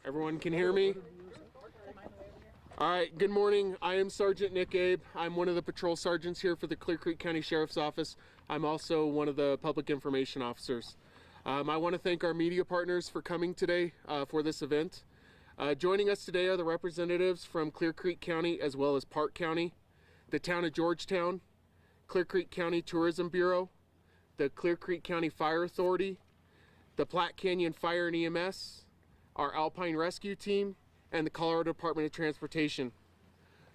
Everyone can hear me? All right, good morning. I am Sergeant Nick Abe. I'm one of the patrol sergeants here for the Clear Creek County Sheriff's Office. I'm also one of the public information officers. I want to thank our media partners for coming today for this event. Joining us today are the representatives from Clear Creek County as well as Park County, the town of Georgetown, Clear Creek County Tourism Bureau, the Clear Creek County Fire Authority, the Platte Canyon Fire and EMS, our Alpine Rescue Team, and the Colorado Department of Transportation.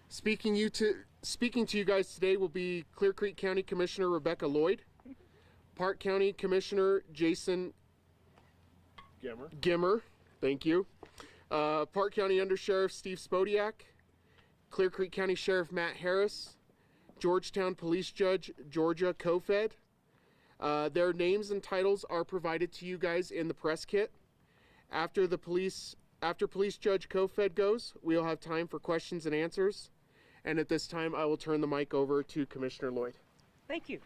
Speaking to you guys today will be Clear Creek County Commissioner Rebecca Lloyd, Park County Commissioner Jason Gimmer, thank you, Park County Undersheriff Steve Spodiak, Clear Creek County Sheriff Matt Harris, Georgetown Police Judge Georgia Kofed. Their names and titles are provided to you guys in the press kit. After Police Judge Kofed goes, we'll have time for questions and answers. And at this time, I will turn the mic over to Commissioner Lloyd. Thank you.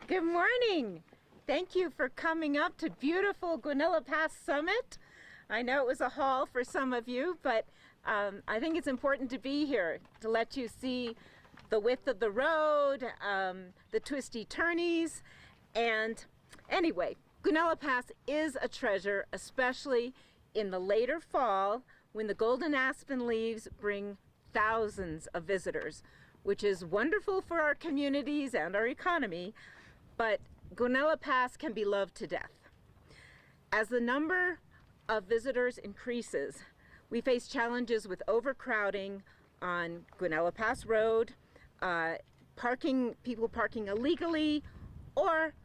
Good morning. Thank you for coming up to beautiful Guanella Pass Summit. I know it was a haul for some of you, but I think it's important to be here to let you see the width of the road, the twisty turnies, and anyway, Guanella Pass is a treasure, especially in the later fall when the golden aspen leaves bring thousands of visitors, which is wonderful for our communities and our economy, but Guanella Pass can be loved to death. As the number of visitors increases, we face challenges with overcrowding on Guanella Pass Road, people parking illegally, or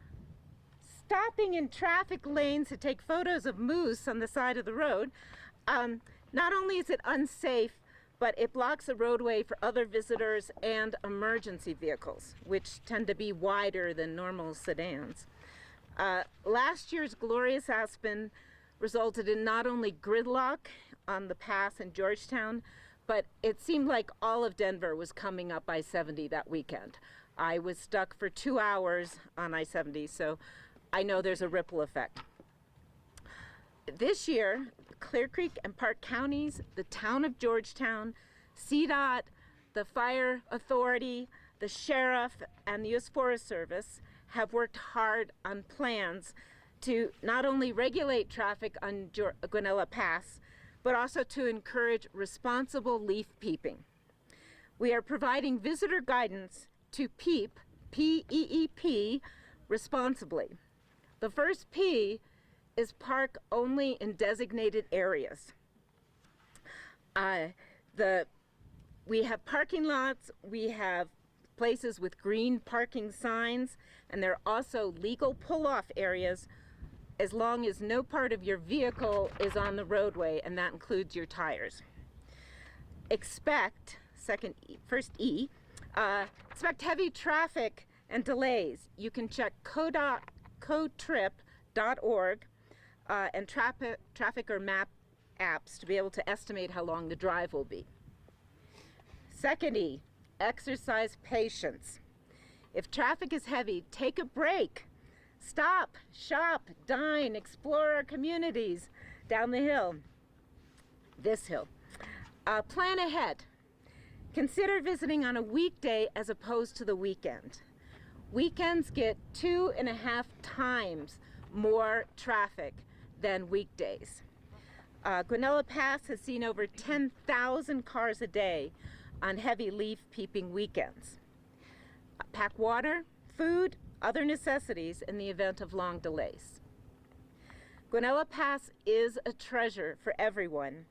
stopping in traffic lanes to take photos of moose on the side of the road. Not only is it unsafe, but it blocks the roadway for other visitors and emergency vehicles, which tend to be wider than normal sedans. Last year's glorious aspen resulted in not only gridlock on the pass in Georgetown, but it seemed like all of Denver was coming up I-70 that weekend. I was stuck for 2 hours on I-70, so I know there's a ripple effect. This year, Clear Creek and Park counties, the town of Georgetown, CDOT, the Fire Authority, the Sheriff, and the U.S. Forest Service have worked hard on plans to not only regulate traffic on Guanella Pass, but also to encourage responsible leaf peeping. We are providing visitor guidance to peep, P-E-E-P, responsibly. The first P is park only in designated areas. We have parking lots, we have places with green parking signs, and there are also legal pull-off areas as long as no part of your vehicle is on the roadway, and that includes your tires. Expect heavy traffic and delays. You can check codetrip.org and traffic or map apps to be able to estimate how long the drive will be. Second E, exercise patience. If traffic is heavy, take a break. Stop, shop, dine, explore our communities down the hill, this hill. Plan ahead. Consider visiting on a weekday as opposed to the weekend. Weekends get 2.5 times more traffic than weekdays. Guanella Pass has seen over 10,000 cars a day on heavy leaf peeping weekends. Pack water, food, other necessities in the event of long delays. Guanella Pass is a treasure for everyone.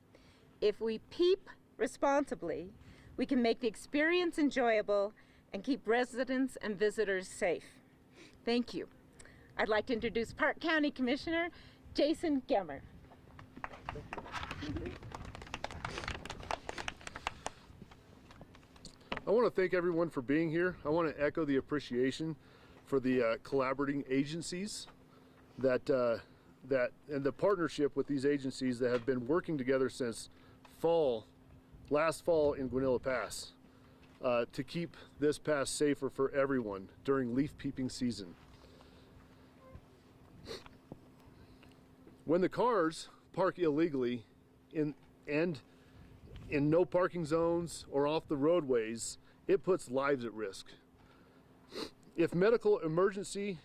If we peep responsibly, we can make the experience enjoyable and keep residents and visitors safe. Thank you. I'd like to introduce Park County Commissioner Jason Gimmer. I want to thank everyone for being here. I want to echo the appreciation for the collaborating agencies that and the partnership with these agencies that have been working together since last fall in Guanella Pass to keep this pass safer for everyone during leaf peeping season. When the cars park illegally in no parking zones or off the roadways, it puts lives at risk. If medical emergency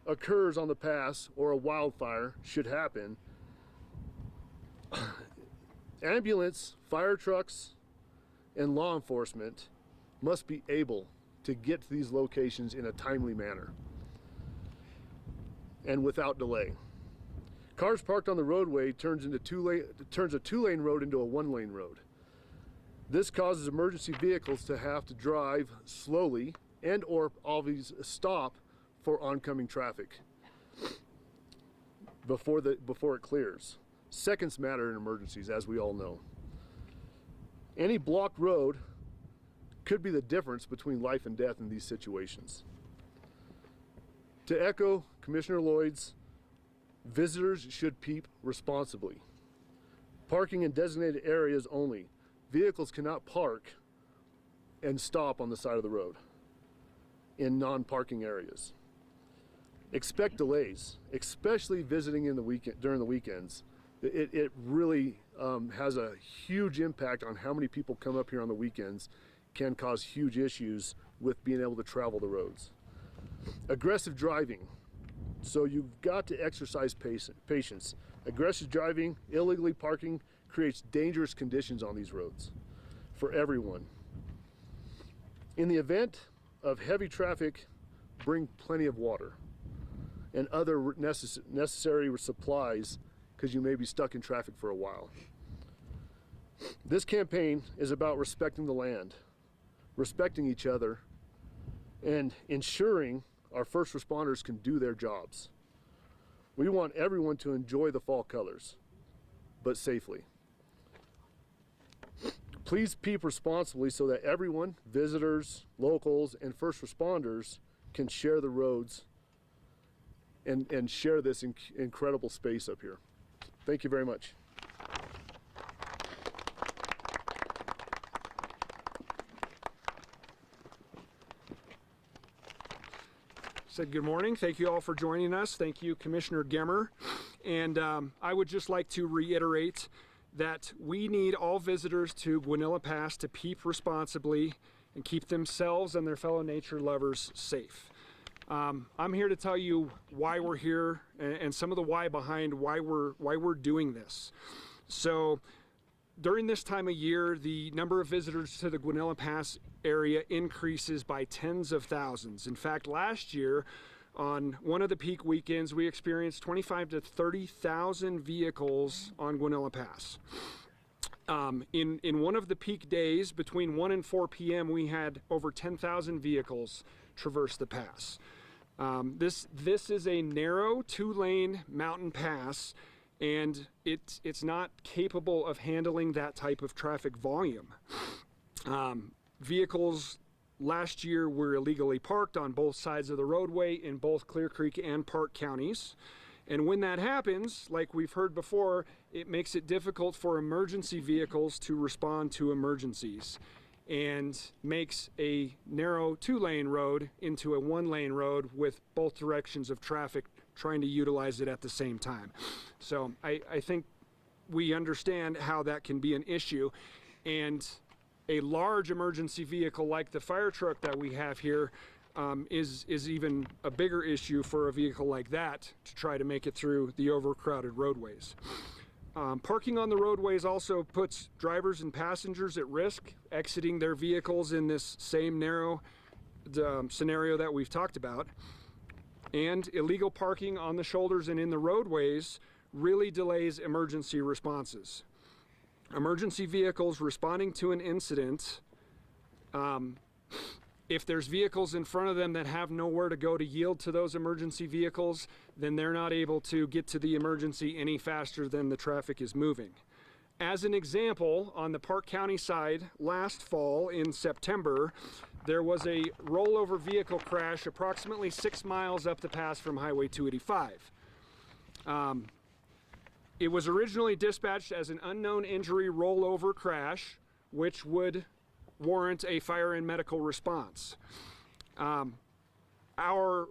occurs on the pass or a wildfire should happen, ambulance, fire trucks, and law enforcement must be able to get to these locations in a timely manner and without delay. Cars parked on the roadway turns a two-lane road into a one-lane road. This causes emergency vehicles to have to drive slowly and or always stop for oncoming traffic before it clears. Seconds matter in emergencies, as we all know. Any blocked road could be the difference between life and death in these situations. To echo Commissioner Lloyd's, visitors should peep responsibly. Parking in designated areas only. Vehicles cannot park and stop on the side of the road in non-parking areas. Expect delays, especially visiting during the weekends. It really has a huge impact on how many people come up here on the weekends, can cause huge issues with being able to travel the roads. Aggressive driving. So you've got to exercise patience. Aggressive driving, illegally parking creates dangerous conditions on these roads for everyone. In the event of heavy traffic, bring plenty of water and other necessary supplies, because you may be stuck in traffic for a while. This campaign is about respecting the land, respecting each other, and ensuring our first responders can do their jobs. We want everyone to enjoy the fall colors, but safely. Please peep responsibly so that everyone, visitors, locals, and first responders can share the roads and share this incredible space up here. Thank you very much. Said good morning. Thank you all for joining us. Thank you, Commissioner Gemmer. And I would just like to reiterate that we need all visitors to Guanella Pass to peep responsibly and keep themselves and their fellow nature lovers safe. I'm here to tell you why we're here and some of the why behind why we're doing this. So during this time of year, the number of visitors to the Guanella Pass area increases by tens of thousands. In fact, last year, on one of the peak weekends, we experienced 25,000 to 30,000 vehicles on Guanella Pass. In one of the peak days, between 1 and 4 p.m., we had over 10,000 vehicles traverse the pass. This is a narrow 2-lane mountain pass, and it's not capable of handling that type of traffic volume. Vehicles last year were illegally parked on both sides of the roadway in both Clear Creek and Park counties. And when that happens, like we've heard before, it makes it difficult for emergency vehicles to respond to emergencies and makes a narrow 2-lane road into a 1-lane road with both directions of traffic trying to utilize it at the same time. So I think we understand how that can be an issue, and a large emergency vehicle like the fire truck that we have here is even a bigger issue for a vehicle like that to try to make it through the overcrowded roadways. Parking on the roadways also puts drivers and passengers at risk, exiting their vehicles in this same narrow scenario that we've talked about. And illegal parking on the shoulders and in the roadways really delays emergency responses. Emergency vehicles responding to an incident, if there's vehicles in front of them that have nowhere to go to yield to those emergency vehicles, then they're not able to get to the emergency any faster than the traffic is moving. As an example, on the Park County side, last fall in September, there was a rollover vehicle crash approximately 6 miles up the pass from Highway 285. It was originally dispatched as an unknown injury rollover crash, which would warrant a fire and medical response.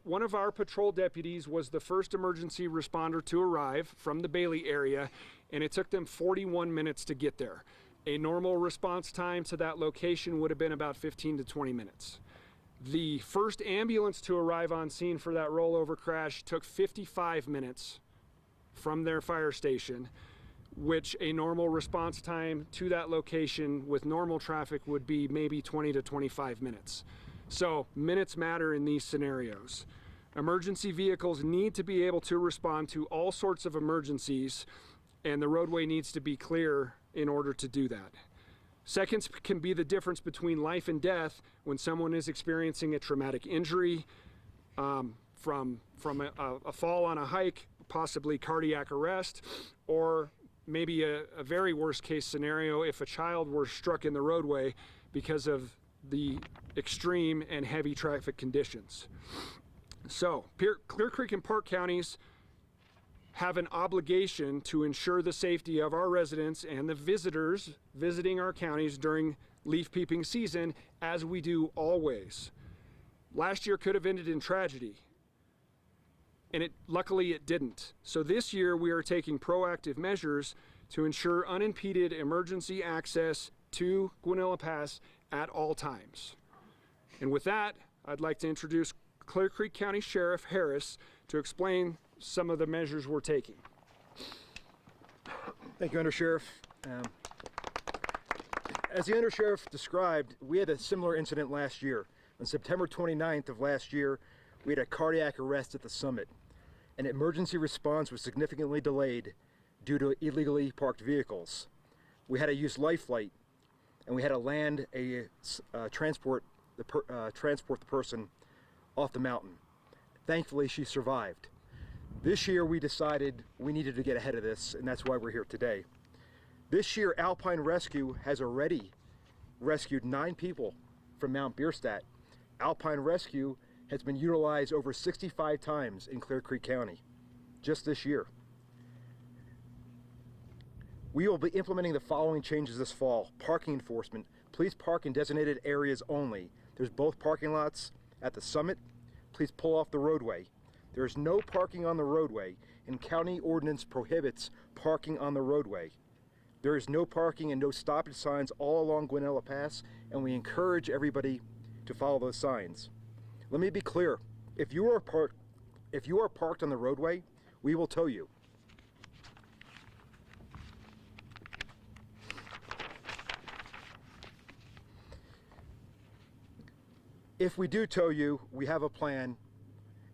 One of our patrol deputies was the first emergency responder to arrive from the Bailey area, and it took them 41 minutes to get there. A normal response time to that location would have been about 15 to 20 minutes. The first ambulance to arrive on scene for that rollover crash took 55 minutes from their fire station, which a normal response time to that location with normal traffic would be maybe 20 to 25 minutes. So minutes matter in these scenarios. Emergency vehicles need to be able to respond to all sorts of emergencies, and the roadway needs to be clear in order to do that. Seconds can be the difference between life and death when someone is experiencing a traumatic injury from a fall on a hike, possibly cardiac arrest, or maybe a very worst case scenario if a child were struck in the roadway because of the extreme and heavy traffic conditions. So Clear Creek and Park counties have an obligation to ensure the safety of our residents and the visitors visiting our counties during leaf peeping season, as we do always. Last year could have ended in tragedy, and luckily it didn't. So this year we are taking proactive measures to ensure unimpeded emergency access to Guanella Pass at all times. And with that, I'd like to introduce Clear Creek County Sheriff Harris to explain some of the measures we're taking. Thank you, Undersheriff. As the Undersheriff described, we had a similar incident last year. On September 29th of last year, we had a cardiac arrest at the summit. An emergency response was significantly delayed due to illegally parked vehicles. We had to use life flight, and we had to land transport the person off the mountain. Thankfully, she survived. This year we decided we needed to get ahead of this, and that's why we're here today. This year Alpine Rescue has already rescued 9 people from Mount Bierstadt. Alpine Rescue has been utilized over 65 times in Clear Creek County just this year. We will be implementing the following changes this fall. Parking enforcement. Please park in designated areas only. There's both parking lots at the summit. Please pull off the roadway. There is no parking on the roadway, and county ordinance prohibits parking on the roadway. There is no parking and no stoppage signs all along Guanella Pass, and we encourage everybody to follow those signs. Let me be clear. If you are parked on the roadway, we will tow you. If we do tow you, we have a plan,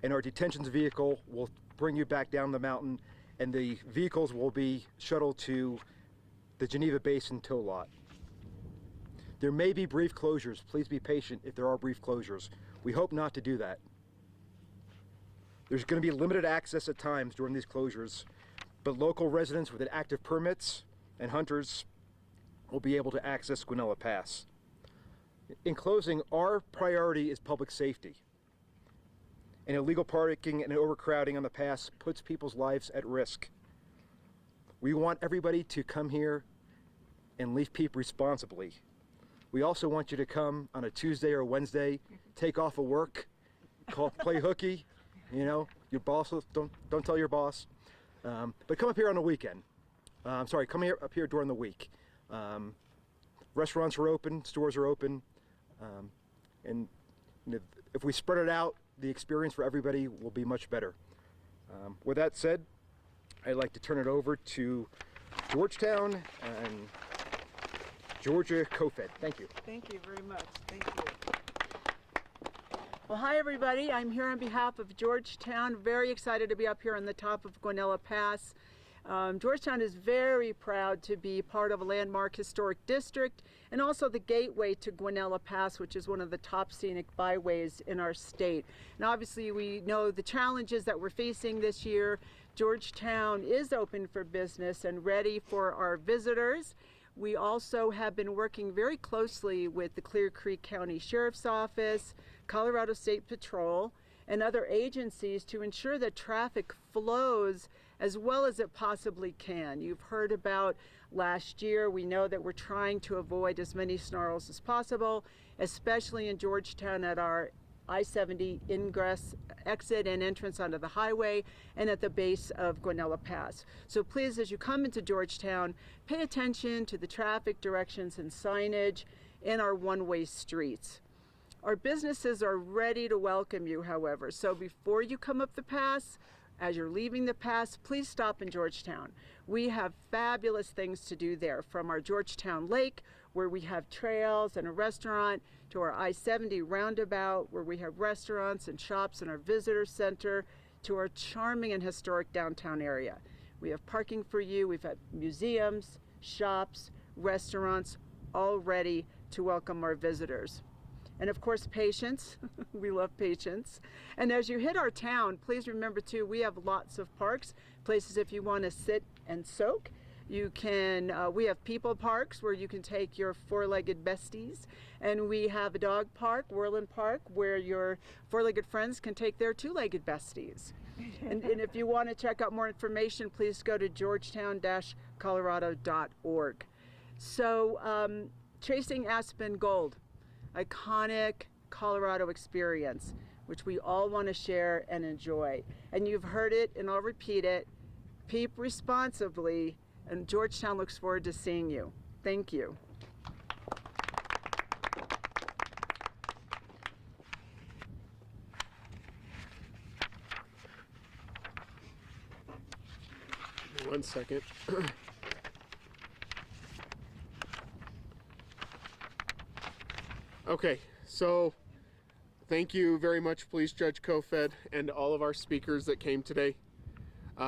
and our detentions vehicle will bring you back down the mountain, and the vehicles will be shuttled to the Geneva Basin tow lot. There may be brief closures. Please be patient if there are brief closures. We hope not to do that. There's going to be limited access at times during these closures, but local residents with active permits and hunters will be able to access Guanella Pass. In closing, our priority is public safety. And illegal parking and overcrowding on the pass puts people's lives at risk. We want everybody to come here and leaf peep responsibly. We also want you to come on a Tuesday or Wednesday, take off of work, play hooky, you know, your boss, don't tell your boss. But come up here on the weekend. Come up here during the week. Restaurants are open, stores are open, and if we spread it out, the experience for everybody will be much better. With that said, I'd like to turn it over to Georgetown and Georgia COFED. Thank you. Thank you very much. Thank you. Well, hi everybody. I'm here on behalf of Georgetown. Very excited to be up here on the top of Guanella Pass. Georgetown is very proud to be part of a landmark historic district and also the gateway to Guanella Pass, which is one of the top scenic byways in our state. And obviously we know the challenges that we're facing this year. Georgetown is open for business and ready for our visitors. We also have been working very closely with the Clear Creek County Sheriff's Office, Colorado State Patrol, and other agencies to ensure that traffic flows as well as it possibly can. You've heard about last year. We know that we're trying to avoid as many snarls as possible, especially in Georgetown at our I-70 ingress, exit and entrance onto the highway, and at the base of Guanella Pass. So please, as you come into Georgetown, pay attention to the traffic directions and signage in our one-way streets. Our businesses are ready to welcome you, however, so before you come up the pass, as you're leaving the pass, please stop in Georgetown. We have fabulous things to do there, from our Georgetown Lake, where we have trails and a restaurant, to our I-70 roundabout, where we have restaurants and shops and our visitor center, to our charming and historic downtown area. We have parking for you. We've had museums, shops, restaurants, all ready to welcome our visitors. And of course, patience. We love patience. And as you hit our town, please remember too, we have lots of parks, places if you want to sit and soak. You can, we have people parks where you can take your four-legged besties. And we have a dog park, Whirlin Park, where your four-legged friends can take their two-legged besties. And if you want to check out more information, please go to georgetown-colorado.org. So, Chasing Aspen Gold, iconic Colorado experience, which we all want to share and enjoy. And you've heard it, and I'll repeat it. Peep responsibly, and Georgetown looks forward to seeing you. Thank you. One second. Okay, so thank you very much, Police Judge Kofed, and all of our speakers that came today.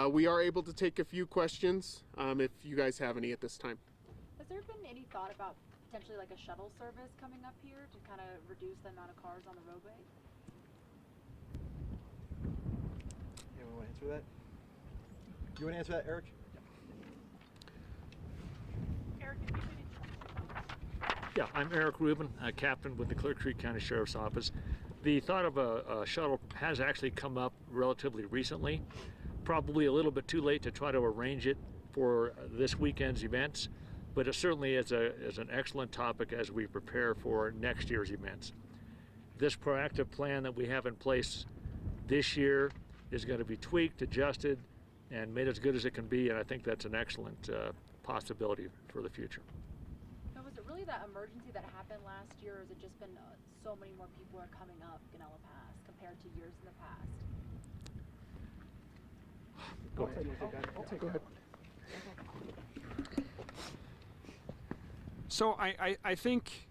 We are able to take a few questions if you guys have any at this time. Has there been any thought about potentially like a shuttle service coming up here to kind of reduce the amount of cars on the roadway? Anyone want to answer that? You want to answer that, Eric? Yeah, I'm Eric Rubin, a captain with the Clear Creek County Sheriff's Office. The thought of a shuttle has actually come up relatively recently. Probably a little bit too late to try to arrange it for this weekend's events, but it certainly is an excellent topic as we prepare for next year's events. This proactive plan that we have in place this year is going to be tweaked, adjusted, and made as good as it can be, and I think that's an excellent possibility for the future. So was it really that emergency that happened last year, or has it just been so many more people are coming up Guanella Pass compared to years in the past? Go ahead. Go ahead. So I think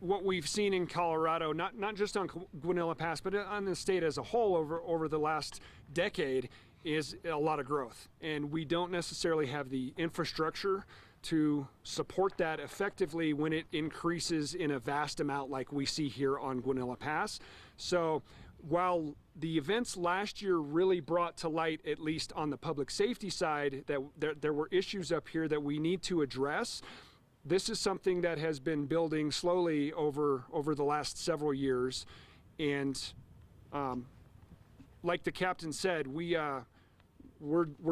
what we've seen in Colorado, not just on Guanella Pass, but on the state as a whole over the last decade, is a lot of growth. And we don't necessarily have the infrastructure to support that effectively when it increases in a vast amount like we see here on Guanella Pass. So while the events last year really brought to light, at least on the public safety side, that there were issues up here that we need to address, this is something that has been building slowly over the last several years. And like the captain said, we're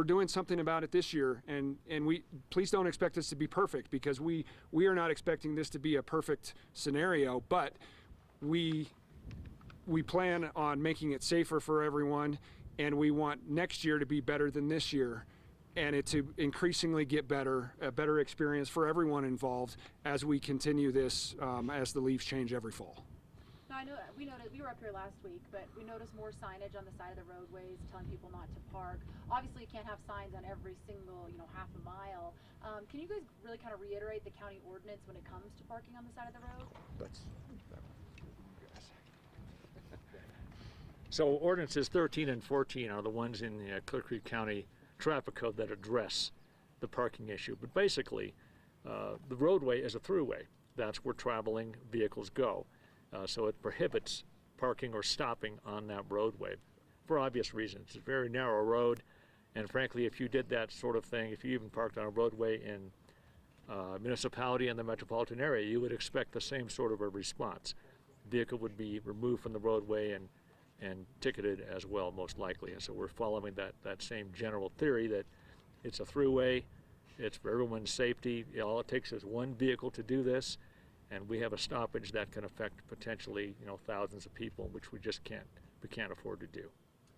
doing something about it this year, and we please don't expect us to be perfect, because we are not expecting this to be a perfect scenario, but we plan on making it safer for everyone, and we want next year to be better than this year, and it to increasingly get better, a better experience for everyone involved as we continue this, as the leaves change every fall. Now I know we were up here last week, but we noticed more signage on the side of the roadways telling people not to park. Obviously, you can't have signs on every single, half a mile. Can you guys really kind of reiterate the county ordinance when it comes to parking on the side of the road? So ordinances 13 and 14 are the ones in the Clear Creek County Traffic Code that address the parking issue. But basically, the roadway is a throughway. That's where traveling vehicles go. So it prohibits parking or stopping on that roadway for obvious reasons. It's a very narrow road, and frankly, if you did that sort of thing, if you even parked on a roadway in municipality in the metropolitan area, you would expect the same sort of a response. The vehicle would be removed from the roadway and ticketed as well, most likely. And so we're following that same general theory that it's a throughway, it's for everyone's safety. All it takes is one vehicle to do this, And we have a stoppage that can affect potentially, thousands of people, which we can't afford to do.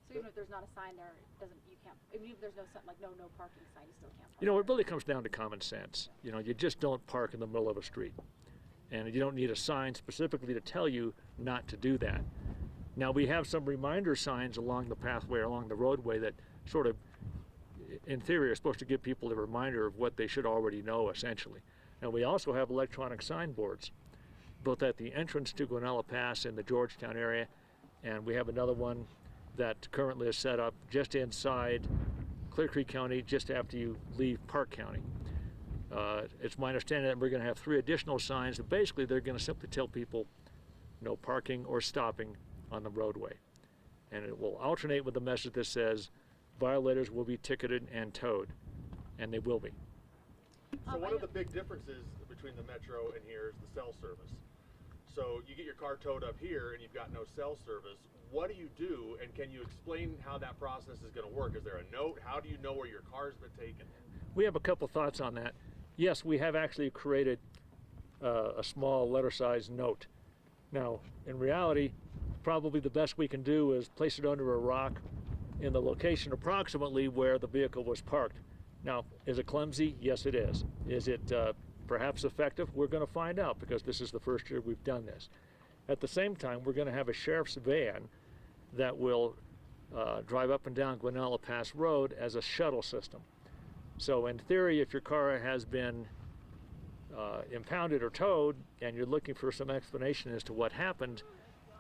So even if there's not a sign there, it doesn't, you can't, even if there's no sign, like no parking sign, you still can't park. It really comes down to common sense. You just don't park in the middle of a street. And you don't need a sign specifically to tell you not to do that. Now, we have some reminder signs along the pathway, along the roadway, that sort of, in theory, are supposed to give people a reminder of what they should already know, essentially. And we also have electronic signboards, both at the entrance to Guanella Pass in the Georgetown area, and we have another one that currently is set up just inside Clear Creek County, just after you leave Park County. It's my understanding that we're going to have 3 additional signs that basically they're going to simply tell people no parking or stopping on the roadway. And it will alternate with the message that says violators will be ticketed and towed, and they will be. So one of the big differences between the Metro and here is the cell service. So you get your car towed up here and you've got no cell service. What do you do, and can you explain how that process is going to work? Is there a note? How do you know where your car's been taken? We have a couple thoughts on that. Yes, we have actually created a small letter-sized note. Now, in reality, probably the best we can do is place it under a rock in the location approximately where the vehicle was parked. Now, is it clumsy? Yes, it is. Is it perhaps effective? We're going to find out, because this is the first year we've done this. At the same time, we're going to have a sheriff's van that will drive up and down Guanella Pass Road as a shuttle system. So in theory, if your car has been impounded or towed and you're looking for some explanation as to what happened,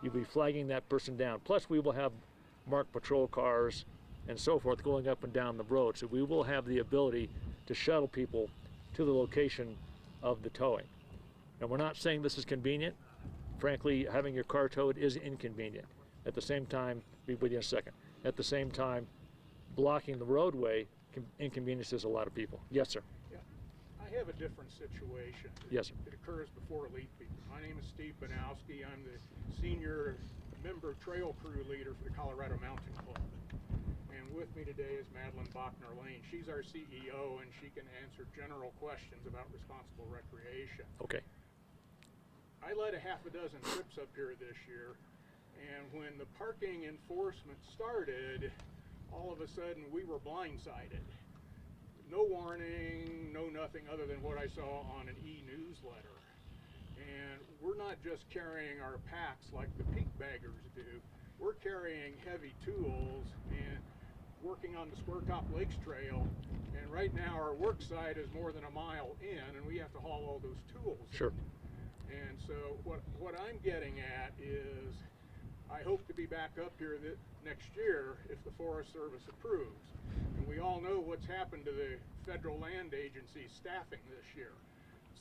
you'll be flagging that person down. Plus, we will have marked patrol cars and so forth going up and down the road. So we will have the ability to shuttle people to the location of the towing. And we're not saying this is convenient. Frankly, having your car towed is inconvenient. At the same time, be with you in a second. At the same time, blocking the roadway inconveniences a lot of people. Yes, sir. Yeah, I have a different situation. Yes, sir. It occurs before leaf-peeping. My name is Steve Banowski. I'm the senior member trail crew leader for the Colorado Mountain Club. And with me today is Madeline Bachner-Lane. She's our CEO, and she can answer general questions about responsible recreation. Okay. I led a half a dozen trips up here this year, and when the parking enforcement started, all of a sudden we were blindsided. No warning, no nothing other than what I saw on an e-newsletter. And we're not just carrying our packs like the peak baggers do. We're carrying heavy tools and working on the Square Top Lakes Trail. And right now our work site is more than a mile in, and we have to haul all those tools in. Sure. And so what I'm getting at is I hope to be back up here next year if the Forest Service approves. And we all know what's happened to the federal land agency staffing this year.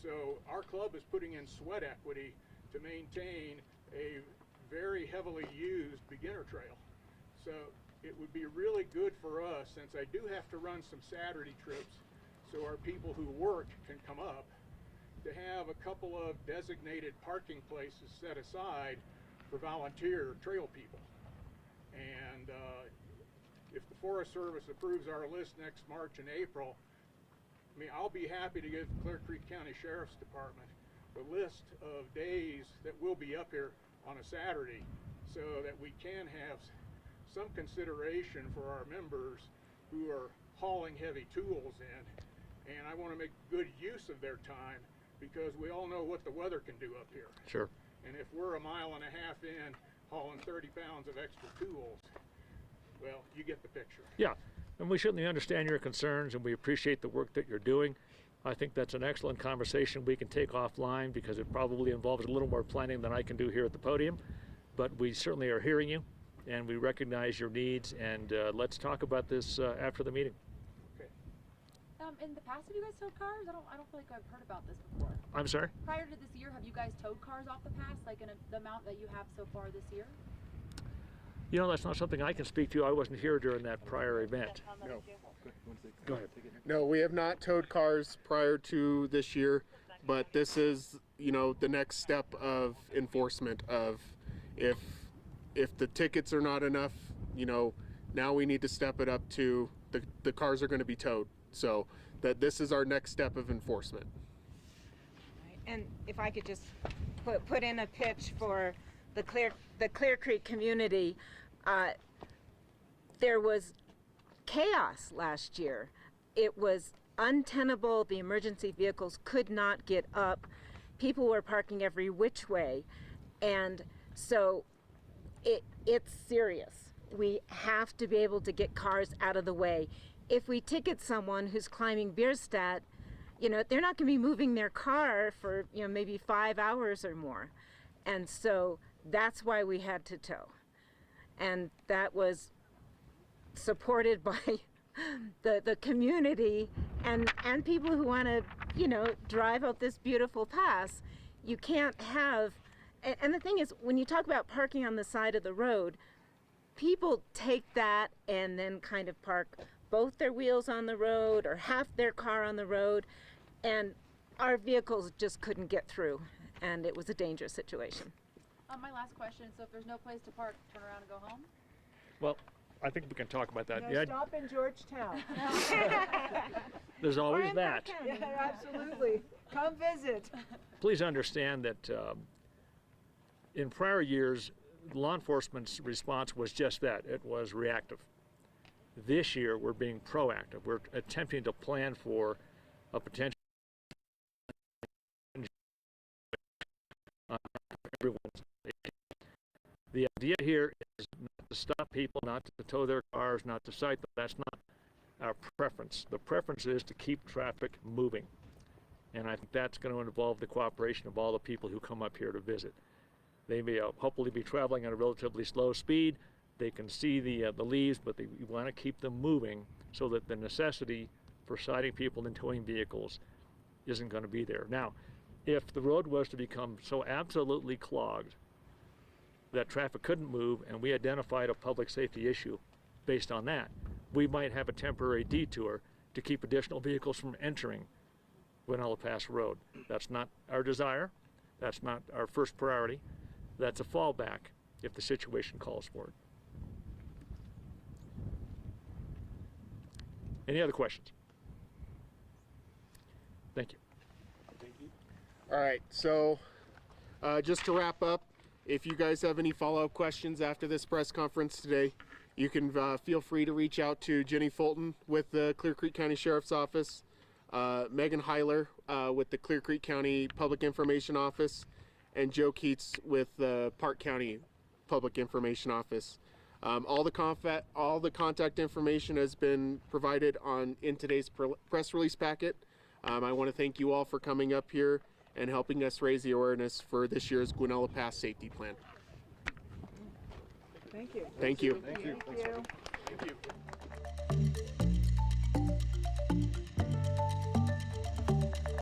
So our club is putting in sweat equity to maintain a very heavily used beginner trail. So it would be really good for us, since I do have to run some Saturday trips so our people who work can come up, to have a couple of designated parking places set aside for volunteer trail people. And if the Forest Service approves our list next March and April, I mean, I'll be happy to give the Clear Creek County Sheriff's Department the list of days that we'll be up here on a Saturday, so that we can have some consideration for our members who are hauling heavy tools in. And I want to make good use of their time, because we all know what the weather can do up here. Sure. And if we're a mile and a half in hauling 30 pounds of extra tools, well, you get the picture. Yeah, and we certainly understand your concerns, and we appreciate the work that you're doing. I think that's an excellent conversation we can take offline, because it probably involves a little more planning than I can do here at the podium. But we certainly are hearing you, and we recognize your needs, and let's talk about this after the meeting. In the past, have you guys towed cars? I don't feel like I've heard about this before. I'm sorry? Prior to this year, have you guys towed cars off the pass, like in the amount that you have so far this year? That's not something I can speak to. I wasn't here during that prior event. No. Go ahead. No, we have not towed cars prior to this year, but this is, the next step of enforcement of if the tickets are not enough, now we need to step it up to the cars are going to be towed. So that this is our next step of enforcement. And if I could just put in a pitch for the Clear Creek community, there was chaos last year. It was untenable. The emergency vehicles could not get up. People were parking every which way, and so it's serious. We have to be able to get cars out of the way. If we ticket someone who's climbing Bierstadt, you know, they're not going to be moving their car for, you know, maybe 5 hours or more. And so that's why we had to tow. And that was supported by the community and people who want to, you know, drive up this beautiful pass. You can't have, and the thing is, when you talk about parking on the side of the road, people take that and then kind of park both their wheels on the road or half their car on the road, and our vehicles just couldn't get through, and it was a dangerous situation. My last question, so if there's no place to park, turn around and go home? Well, I think we can talk about that. No, stop in Georgetown. There's always that. Yeah, absolutely. Come visit. Please understand that in prior years, law enforcement's response was just that. It was reactive. This year, we're being proactive. We're attempting to plan for a potential on everyone's safety. The idea here is not to stop people, not to tow their cars, not to cite them. That's not our preference. The preference is to keep traffic moving. And I think that's going to involve the cooperation of all the people who come up here to visit. They may hopefully be traveling at a relatively slow speed. They can see the leaves, but we want to keep them moving so that the necessity for citing people and towing vehicles isn't going to be there. Now, if the road was to become so absolutely clogged that traffic couldn't move and we identified a public safety issue based on that, we might have a temporary detour to keep additional vehicles from entering Guanella Pass Road. That's not our desire. That's not our first priority. That's a fallback if the situation calls for it. Any other questions? Thank you. All right, so just to wrap up, if you guys have any follow-up questions after this press conference today, you can feel free to reach out to Jenny Fulton with the Clear Creek County Sheriff's Office, Megan Heiler with the Clear Creek County Public Information Office, and Joe Keats with the Park County Public Information Office. All the contact information has been provided in today's press release packet. I want to thank you all for coming up here and helping us raise the awareness for this year's Guanella Pass Safety Plan. Thank you. Thank you. Thank you. Thank you.